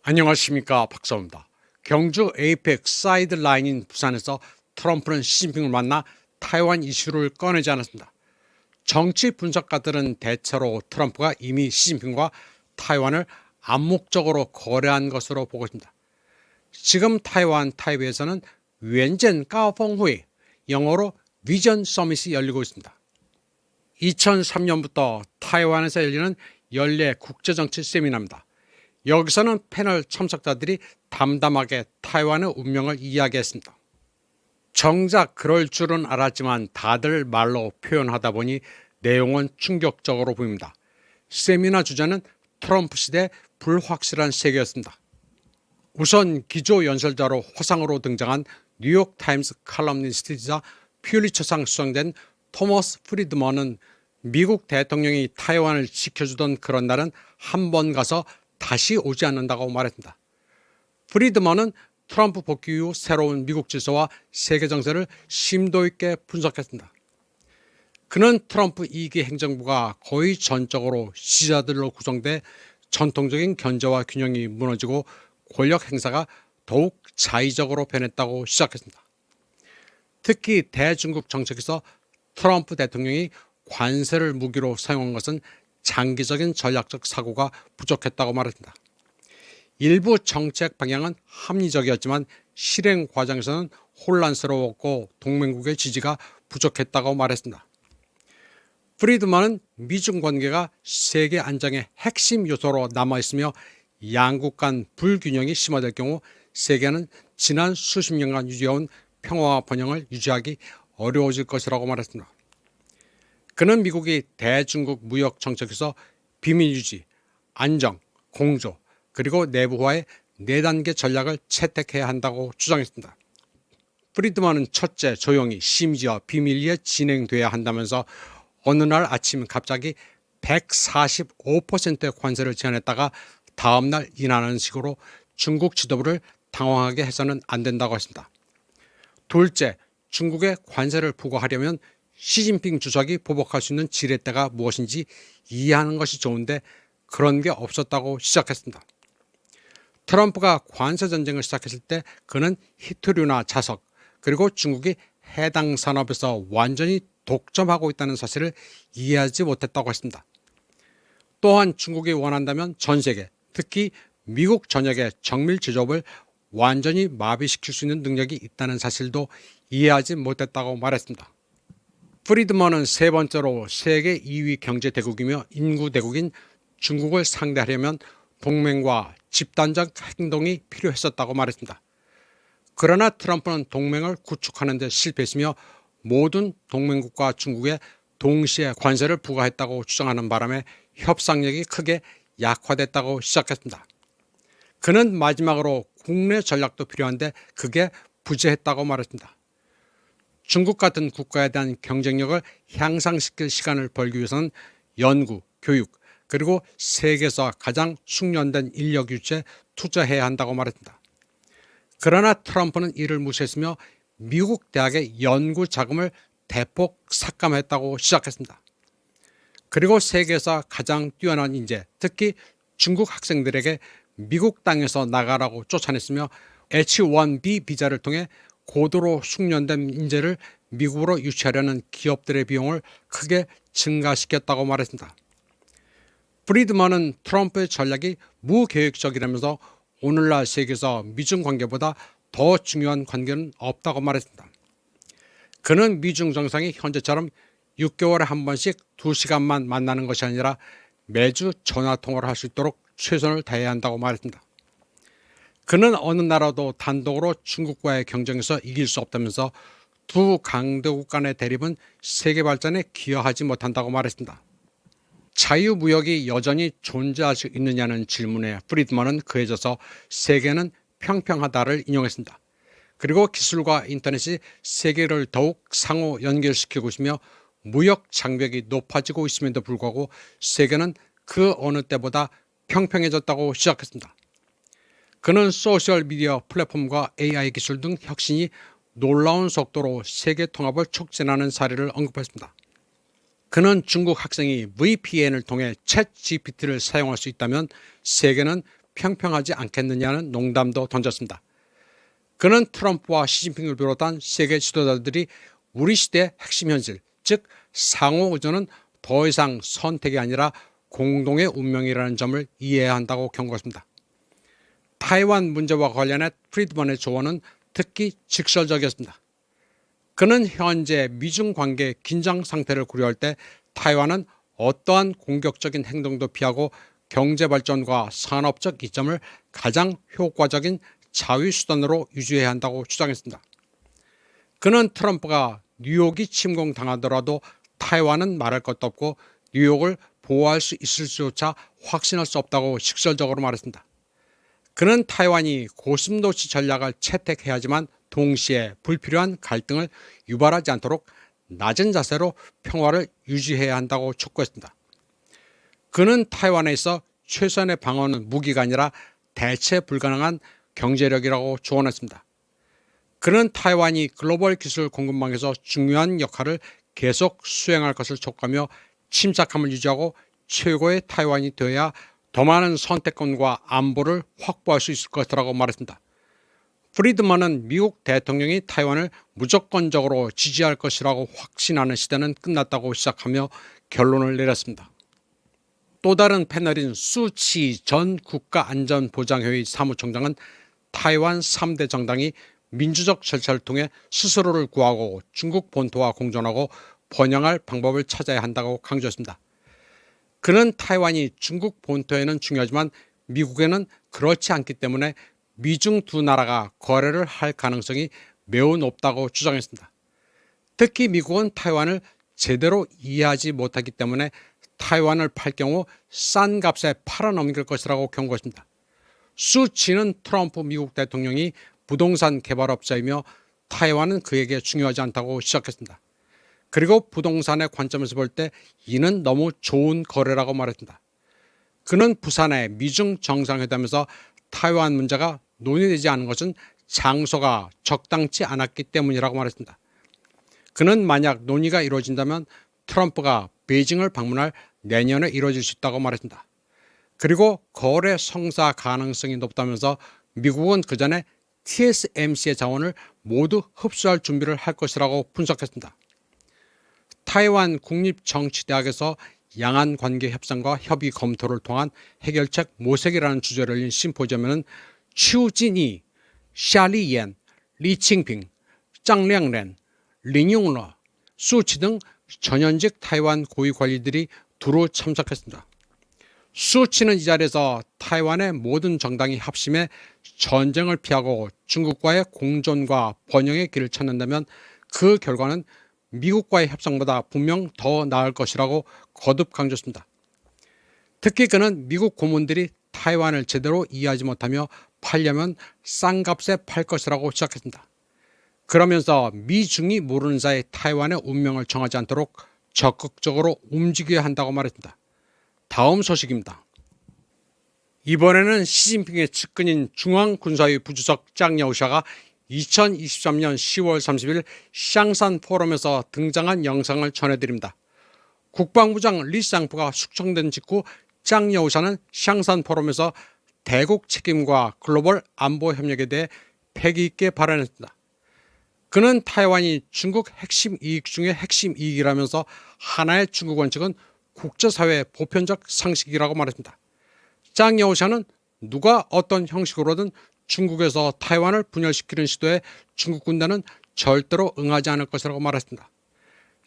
안녕하십니까, 박사입니다. 경주 에이펙 사이드라인인 부산에서 트럼프는 시진핑을 만나 타이완 이슈를 꺼내지 않았습니다. 정치 분석가들은 대체로 트럼프가 이미 시진핑과 타이완을 암묵적으로 거래한 것으로 보고 있습니다. 지금 타이완 타이베이에서는 웬젠 까오펑후이, 영어로 비전 서밋이 열리고 있습니다. 2003년부터 타이완에서 열리는 연례 국제정치 세미나입니다. 여기서는 패널 참석자들이 담담하게 타이완의 운명을 이야기했습니다. 정작 그럴 줄은 알았지만 다들 말로 표현하다 보니 내용은 충격적으로 보입니다. 세미나 주제는 트럼프 시대 불확실한 세계였습니다. 우선 기조연설자로 화상으로 등장한 뉴욕타임스 칼럼니스트이자 퓰리처상 수상된 토머스 프리드먼은 미국 대통령이 타이완을 지켜주던 그런 날은 한 번 가서 다시 오지 않는다고 말했습니다. 프리드먼은 트럼프 복귀 이후 새로운 미국 질서와 세계 정세를 심도 있게 분석했습니다. 그는 트럼프 2기 행정부가 거의 전적으로 지지자들로 구성돼 전통적인 견제와 균형이 무너지고 권력 행사가 더욱 자의적으로 변했다고 시작했습니다. 특히 대중국 정책에서 트럼프 대통령이 관세를 무기로 사용한 것은 장기적인 전략적 사고가 부족했다고 말했습니다. 일부 정책 방향은 합리적이었지만 실행 과정에서는 혼란스러웠고 동맹국의 지지가 부족했다고 말했습니다. 프리드먼은 미중 관계가 세계 안정의 핵심 요소로 남아있으며 양국 간 불균형이 심화될 경우 세계는 지난 수십 년간 유지해온 평화와 번영을 유지하기 어려워질 것이라고 말했습니다. 그는 미국이 대중국 무역 정책에서 비밀 유지, 안정, 공조, 그리고 내부화의 4단계 전략을 채택해야 한다고 주장했습니다. 프리드먼은 첫째, 조용히 심지어 비밀리에 진행돼야 한다면서 어느 날 아침 갑자기 145%의 관세를 제한했다가 다음날 인하하는 식으로 중국 지도부를 당황하게 해서는 안 된다고 했습니다. 둘째, 중국에 관세를 부과하려면 시진핑 주석이 보복할 수 있는 지렛대가 무엇인지 이해하는 것이 좋은데 그런 게 없었다고 시작했습니다. 트럼프가 관세 전쟁을 시작했을 때 그는 히토류나 자석 그리고 중국이 해당 산업에서 완전히 독점하고 있다는 사실을 이해하지 못했다고 했습니다. 또한 중국이 원한다면 전 세계, 특히 미국 전역의 정밀 제조업을 완전히 마비시킬 수 있는 능력이 있다는 사실도 이해하지 못했다고 말했습니다. 프리드먼은 세 번째로 세계 2위 경제 대국이며 인구 대국인 중국을 상대하려면 동맹과 집단적 행동이 필요했었다고 말했습니다. 그러나 트럼프는 동맹을 구축하는 데 실패했으며 모든 동맹국과 중국에 동시에 관세를 부과했다고 주장하는 바람에 협상력이 크게 약화됐다고 시작했습니다. 그는 마지막으로 국내 전략도 필요한데 그게 부재했다고 말했습니다. 중국 같은 국가에 대한 경쟁력을 향상시킬 시간을 벌기 위해서는 연구, 교육, 그리고 세계에서 가장 숙련된 인력 유치에 투자해야 한다고 말했습니다. 그러나 트럼프는 이를 무시했으며 미국 대학의 연구 자금을 대폭 삭감했다고 시작했습니다. 그리고 세계에서 가장 뛰어난 인재, 특히 중국 학생들에게 미국 땅에서 나가라고 쫓아냈으며 H-1B 비자를 통해 고도로 숙련된 인재를 미국으로 유치하려는 기업들의 비용을 크게 증가시켰다고 말했습니다. 프리드먼은 트럼프의 전략이 무계획적이라면서 오늘날 세계에서 미중 관계보다 더 중요한 관계는 없다고 말했습니다. 그는 미중 정상이 현재처럼 6개월에 한 번씩 2시간만 만나는 것이 아니라 매주 전화통화를 할 수 있도록 최선을 다해야 한다고 말했습니다. 그는 어느 나라도 단독으로 중국과의 경쟁에서 이길 수 없다면서 두 강대국 간의 대립은 세계 발전에 기여하지 못한다고 말했습니다. 자유무역이 여전히 존재할 수 있느냐는 질문에 프리드먼은 그해져서 세계는 평평하다를 인용했습니다. 그리고 기술과 인터넷이 세계를 더욱 상호 연결시키고 있으며 무역 장벽이 높아지고 있음에도 불구하고 세계는 그 어느 때보다 평평해졌다고 시작했습니다. 그는 소셜미디어 플랫폼과 AI 기술 등 혁신이 놀라운 속도로 세계 통합을 촉진하는 사례를 언급했습니다. 그는 중국 학생이 VPN을 통해 챗GPT를 사용할 수 있다면 세계는 평평하지 않겠느냐는 농담도 던졌습니다. 그는 트럼프와 시진핑을 비롯한 세계 지도자들이 우리 시대의 핵심 현실, 즉 상호 의존은 더 이상 선택이 아니라 공동의 운명이라는 점을 이해해야 한다고 경고했습니다. 타이완 문제와 관련해 프리드먼의 조언은 특히 직설적이었습니다. 그는 현재 미중 관계 긴장 상태를 고려할 때 타이완은 어떠한 공격적인 행동도 피하고 경제 발전과 산업적 이점을 가장 효과적인 자위 수단으로 유지해야 한다고 주장했습니다. 그는 트럼프가 뉴욕이 침공당하더라도 타이완은 말할 것도 없고 뉴욕을 보호할 수 있을지조차 확신할 수 없다고 직설적으로 말했습니다. 그는 타이완이 고슴도치 전략을 채택해야지만 동시에 불필요한 갈등을 유발하지 않도록 낮은 자세로 평화를 유지해야 한다고 촉구했습니다. 그는 타이완에 있어 최선의 방어는 무기가 아니라 대체 불가능한 경제력이라고 조언했습니다. 그는 타이완이 글로벌 기술 공급망에서 중요한 역할을 계속 수행할 것을 촉구하며 침착함을 유지하고 최고의 타이완이 되어야 더 많은 선택권과 안보를 확보할 수 있을 것이라고 말했습니다. 프리드먼은 미국 대통령이 타이완을 무조건적으로 지지할 것이라고 확신하는 시대는 끝났다고 시작하며 결론을 내렸습니다. 또 다른 패널인 수치 전 국가안전보장회의 사무총장은 타이완 3대 정당이 민주적 절차를 통해 스스로를 구하고 중국 본토와 공존하고 번영할 방법을 찾아야 한다고 강조했습니다. 그는 타이완이 중국 본토에는 중요하지만 미국에는 그렇지 않기 때문에 미중 두 나라가 거래를 할 가능성이 매우 높다고 주장했습니다. 특히 미국은 타이완을 제대로 이해하지 못하기 때문에 타이완을 팔 경우 싼 값에 팔아넘길 것이라고 경고했습니다. 수치는 트럼프 미국 대통령이 부동산 개발업자이며 타이완은 그에게 중요하지 않다고 시작했습니다. 그리고 부동산의 관점에서 볼 때 이는 너무 좋은 거래라고 말했습니다. 그는 부산의 미중 정상회담에서 타이완 문제가 논의되지 않은 것은 장소가 적당치 않았기 때문이라고 말했습니다. 그는 만약 논의가 이루어진다면 트럼프가 베이징을 방문할 내년에 이루어질 수 있다고 말했습니다. 그리고 거래 성사 가능성이 높다면서 미국은 그 전에 TSMC의 자원을 모두 흡수할 준비를 할 것이라고 분석했습니다. 타이완 국립정치대학에서 양안관계 협상과 협의 검토를 통한 해결책 모색이라는 주제를 열린 심포지엄에는 추진이, 샤리옌, 리칭핑, 짱량렌, 린융러, 수치 등 전현직 타이완 고위 관리들이 두루 참석했습니다. 수치는 이 자리에서 타이완의 모든 정당이 합심해 전쟁을 피하고 중국과의 공존과 번영의 길을 찾는다면 그 결과는 미국과의 협상보다 분명 더 나을 것이라고 거듭 강조했습니다. 특히 그는 미국 고문들이 타이완을 제대로 이해하지 못하며 팔려면 싼 값에 팔 것이라고 시작했습니다. 그러면서 미중이 모르는 사이 타이완의 운명을 정하지 않도록 적극적으로 움직여야 한다고 말했습니다. 다음 소식입니다. 이번에는 시진핑의 측근인 중앙군사위 부주석 짱 여우샤가 2023년 10월 30일 샹산 포럼에서 등장한 영상을 전해드립니다. 국방부장 리쌍프가 숙청된 직후 짱 여우샤는 샹산 포럼에서 대국 책임과 글로벌 안보 협력에 대해 패기 있게 발언했습니다. 그는 타이완이 중국 핵심 이익 중의 핵심 이익이라면서 하나의 중국 원칙은 국제사회의 보편적 상식이라고 말했습니다. 짱 여우샤는 누가 어떤 형식으로든 중국에서 타이완을 분열시키는 시도에 중국 군대는 절대로 응하지 않을 것이라고 말했습니다.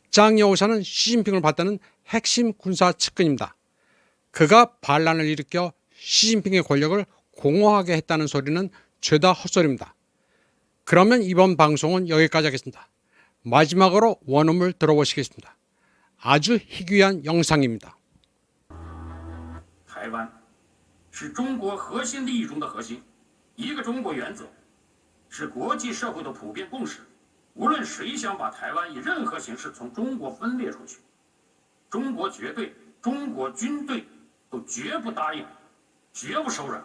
짱 여우샤는 시진핑을 받드는 핵심 군사 측근입니다. 그가 반란을 일으켜 시진핑의 권력을 공허하게 했다는 소리는 죄다 헛소리입니다. 그러면 이번 방송은 여기까지 하겠습니다. 마지막으로 원음을 들어보시겠습니다. 아주 희귀한 영상입니다. 台湾是中国核心利益中的核心，一个中国原则是国际社会的普遍共识。无论谁想把台湾以任何形式从中国分裂出去，中国军队都绝不答应，绝不手软。